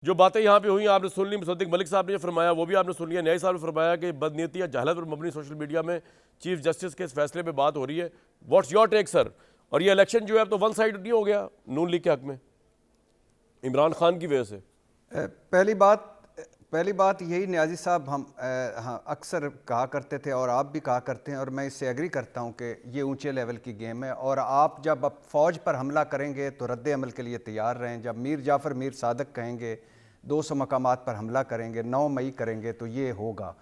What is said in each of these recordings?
जो बातें यहाँ पे हुई आपने सुन ली, मुसद्दिक मलिक साहब ने जो फरमाया वो भी आपने सुन लिया, न्याय साहब ने फरमाया कि बदनीयती या जहालत पर मबनी सोशल मीडिया में चीफ जस्टिस के इस फैसले पे बात हो रही है। What's your take sir? और ये इलेक्शन जो है अब तो वन साइड नहीं हो गया नून लीग के हक में इमरान खान की वजह से? पहली बात यही न्याजी साहब हम हाँ अक्सर कहा करते थे और आप भी कहा करते हैं और मैं इससे एग्री करता हूं कि ये ऊंचे लेवल की गेम है और आप जब अब फ़ौज पर हमला करेंगे तो रद्द अमल के लिए तैयार रहें। जब मीर जाफ़र मीर सादक कहेंगे 200 मकामात पर हमला करेंगे, 9 मई करेंगे तो ये होगा।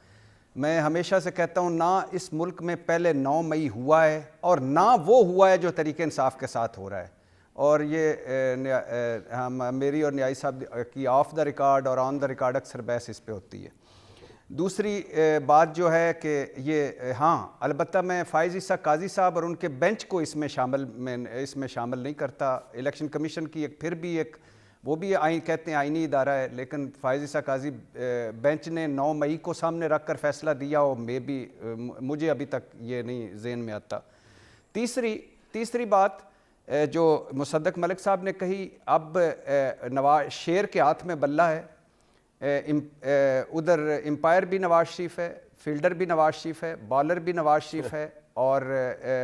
मैं हमेशा से कहता हूँ ना इस मुल्क में पहले 9 मई हुआ है और ना वो हुआ है जो तरीके इंसाफ के साथ हो रहा है। और ये हम मेरी और न्याई साहब की ऑफ द रिकॉर्ड और ऑन द रिकॉर्ड अक्सर बहस इस पे होती है। दूसरी बात जो है कि ये हाँ अलबत्ता मैं फ़ाइज़ ईसा काजी साहब और उनके बेंच को इसमें शामिल नहीं करता। इलेक्शन कमीशन की एक फिर भी एक वो भी आइन कहते हैं आइनी इदारा है, लेकिन फ़ाइज़ ईसा काजी बेंच ने 9 मई को सामने रख कर फैसला दिया और मुझे अभी तक ये नहीं ज़हन में आता। तीसरी बात जो मुसद्दक मलिक साहब ने कही, अब नवाज शेर के हाथ में बल्ला है। उधर एम्पायर भी नवाज शरीफ है, फील्डर भी नवाज शरीफ है, बॉलर भी नवाज शरीफ है और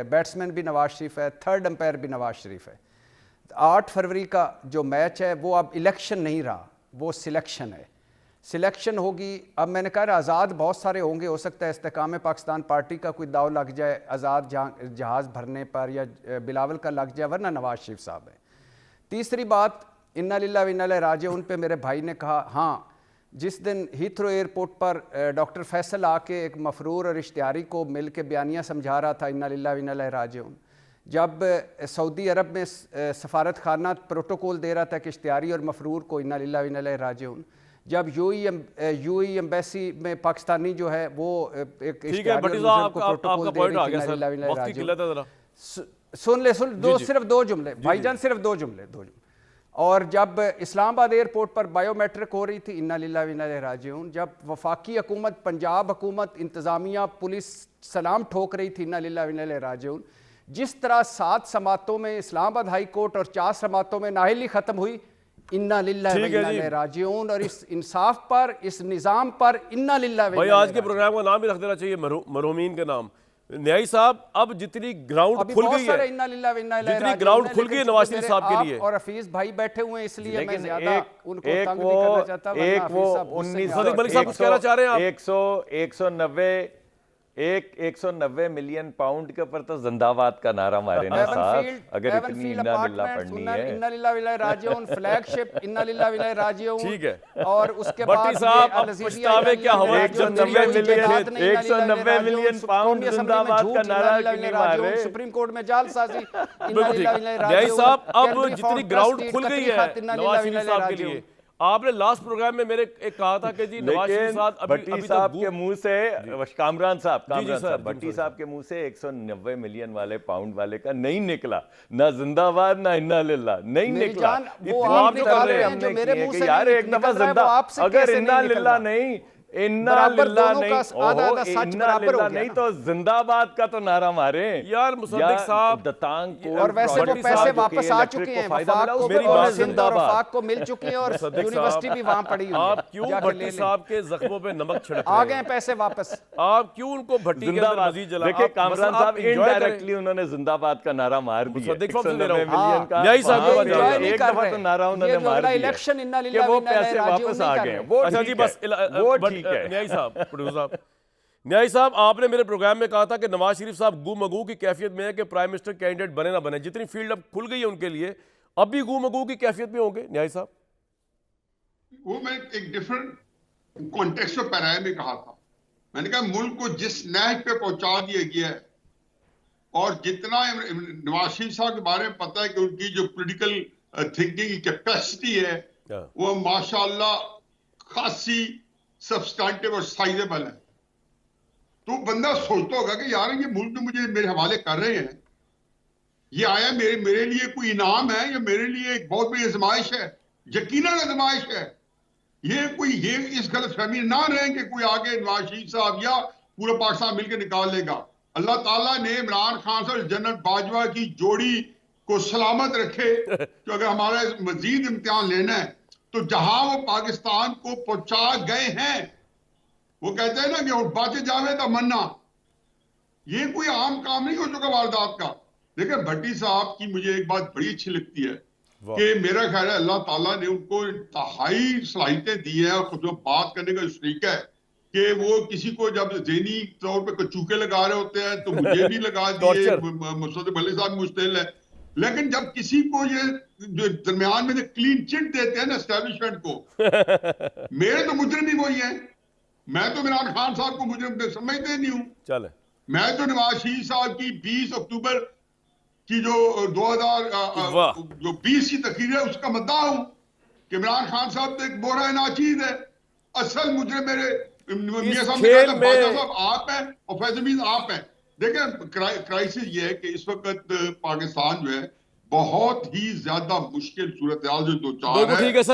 बैट्समैन भी नवाज शरीफ है, थर्ड एम्पायर भी नवाज शरीफ है। 8 फरवरी का जो मैच है वो अब इलेक्शन नहीं रहा, वो सिलेक्शन है। सिलेक्शन होगी। अब मैंने कहा आज़ाद बहुत सारे होंगे, हो सकता है इस्तेकाम पाकिस्तान पार्टी का कोई दाव लग जाए आज़ाद जहाज़ भरने पर या बिलावल का लग जाए, वरना नवाज शरीफ साहब है। तीसरी बात इन्ना लिल्लाह व इन्ना इलैहि राजिऊन पे मेरे भाई ने कहा, हाँ जिस दिन हीथ्रो एयरपोर्ट पर डॉक्टर फैसल आके एक मफरूर और इश्तिहारी को मिल के बयानिया समझा रहा था इन्ना लिल्लाह व इन्ना इलैहि राजिऊन, जब सऊदी अरब में सफारत खाना प्रोटोकॉल दे रहा था कि इश्तिहारी और मफरूर को इन्ना लिल्लाह व इन्ना इलैहि राजिऊन, जब यूएई एम्बेसी में पाकिस्तानी जो है वो एक सिर्फ दो जुमले भाईजान, सिर्फ दो जुमले। और जब इस्लामाबाद एयरपोर्ट पर बायोमेट्रिक हो रही थी इन्ना लिल्लाह व इन्ना इलैहि राजिऊन, जब वफाकी हुकूमत पंजाब हुकूमत इंतज़ामिया पुलिस सलाम ठोक रही थी इन्ना लिल्लाह व इन्ना इलैहि राजिऊन, जिस तरह 7 समातों में इस्लामाबाद हाई कोर्ट और 4 समातों में नाअहली ख़त्म हुई, इन्ना लिल्लाह व इन्ना इलैहि राजिऊन, और इस इंसाफ पर इस निज़ाम पर इन्ना लिल्लाह व इन्ना इलैहि राजिऊन। आज के प्रोग्राम का नाम ही रख देना चाहिए मरहूमीन के नाम। न्याई साहब अब जितनी ग्राउंड खुल गई है, जितनी ग्राउंड खुल गई है नवाज शरीफ साहब के लिए, और हफीज भाई बैठे हुए हैं इसलिए मैं ज्यादा उनको तंग नहीं करना चाहता। एक वो 19 मलिक साहब कुछ कहना चाह रहे हैं आप? 190 मिलियन पाउंड के ऊपर तो जिंदाबाद का नारा मारे ना साहब, अगर इतनी इन्ना लिल्लाह पढ़नी है। इन्ना लिल्लाह व इन्ना राजिऊन फ्लैगशिप इन्ना लिल्लाह व इन्ना राजिऊन, ठीक है। और उसके बाद साहब अब पछतावे क्या हवा, 190 मिलियन पाउंड जिंदाबाद का नारा नहीं मारे। सुप्रीम कोर्ट में जालसाजी इन्ना लिल्लाह व इन्ना राजिऊन। साहब अब जितनी ग्राउंड खुल गई है नवाज शरीफ साहब के लिए, आपने लास्ट प्रोग्राम में मेरे एक कहा था कि जी नवाज शरीफ साहब भट्टी साहब के मुंह से कामरान साहब भट्टी साहब के मुंह से 190 मिलियन वाले पाउंड वाले का नहीं निकला, ना जिंदाबाद ना इन्ना लिल्लाह नहीं निकला। यार एक दफा जिंदा, अगर इन्ना लिल्लाह नहीं, इन्ना लिल्लाह नहीं तो जिंदाबाद का तो नारा मारे यार मुसद्दिक साहब। दतांग और वैसे वो पैसे वापस आ चुके हैं, वफाक को मिल चुके हैं और यूनिवर्सिटी भी वहां पड़ी हुई है। आप क्यों भट्टी साहब के जख्मों पे नमक छिड़क आ गए पैसे वापस? आप क्यों उनको भट्टी के अंदर मजीद जला? देखिए कामरान साहब इनडायरेक्टली उन्होंने जिंदाबाद का नारा मार दिया। एक दफा तो नारा उन्होंने मार दिया, इलेक्शन इन्ना लिल्लाह वो पैसे वापस आ गए। वो ठीक है। न्याई साहब आपने मेरे प्रोग्राम में कहा था कि नवाज शरीफ साहब गू मगू की कैफियत में है कि प्राइम मिनिस्टर कैंडिडेट बने ना बने, जितनी फील्ड अब खुल गई है उनके लिए अब भी गू मगू की कैफियत में होंगे न्याई साहब? वो मैं एक डिफरेंट कॉन्टेक्स्ट में पैराए में कहा था। मैंने कहा मुल्क को जिस नहज पे पहुंचा दिया गया है और जितना नवाज शरीफ साहब के बारे में पता है कि उनकी जो पॉलिटिकल थिंकिंग की कैपेसिटी है वो माशाल्लाह खासी सब्सटेंटिव और साइजेबल है। तो बंदा सोचता होगा कि यार ये मुल्क जो मुझे मेरे हवाले कर रहे हैं, ये आया मेरे लिए कोई इनाम है या मेरे लिए एक बहुत बड़ी आजमाइश है? यकीनन आजमाइश है। ये इस गलतफहमी ना रहें कि कोई आगे नवाज शरीफ साहब या पूरा पाकिस्तान मिलकर निकाल लेगा। अल्लाह ताला ने इमरान खान और जनरल बाजवा की जोड़ी को सलामत रखे। तो अगर हमारा मजीद इम्तिहान लेना है तो जहां वो पाकिस्तान को पहुंचा गए हैं, वो कहते हैं ना कि बातें जावे तो मन्ना, ये कोई आम काम नहीं हो चुका वारदात का। देखिए भट्टी साहब की मुझे एक बात बड़ी अच्छी लगती है कि मेरा ख्याल है अल्लाह ताला ने उनको इंतहाई सलाहियतें दी है और जो बात करने का जो तरीका है कि वो किसी को जब ज़हनी तौर पे कचूके लगा रहे होते हैं तो मुझे भी लगा दिए, मुस्तफा मलिक साहब मुश्तिल है, लेकिन जब किसी को ये जो दरमियान में क्लीन चिट देते हैं ना एस्टेब्लिशमेंट को, मेरे तो मुजरिम ही वही है। मैं तो इमरान खान साहब को मुजरिम समझते नहीं हूँ। चले, मैं तो नवाज शरीफ साहब की 20 अक्टूबर की जो 2020 की तकरीर है उसका मद्दा हूं कि इमरान खान साहब तो एक बोरा नाचीज है, असल मुजरिम मेरे मियां साहब खेल में साहब आप हैं और फैजल आप हैं। देखें क्राइसिस ये है कि इस वक्त पाकिस्तान जो है बहुत ही ज्यादा मुश्किल सूरत हाल जो दो चार है। ठीक है सर।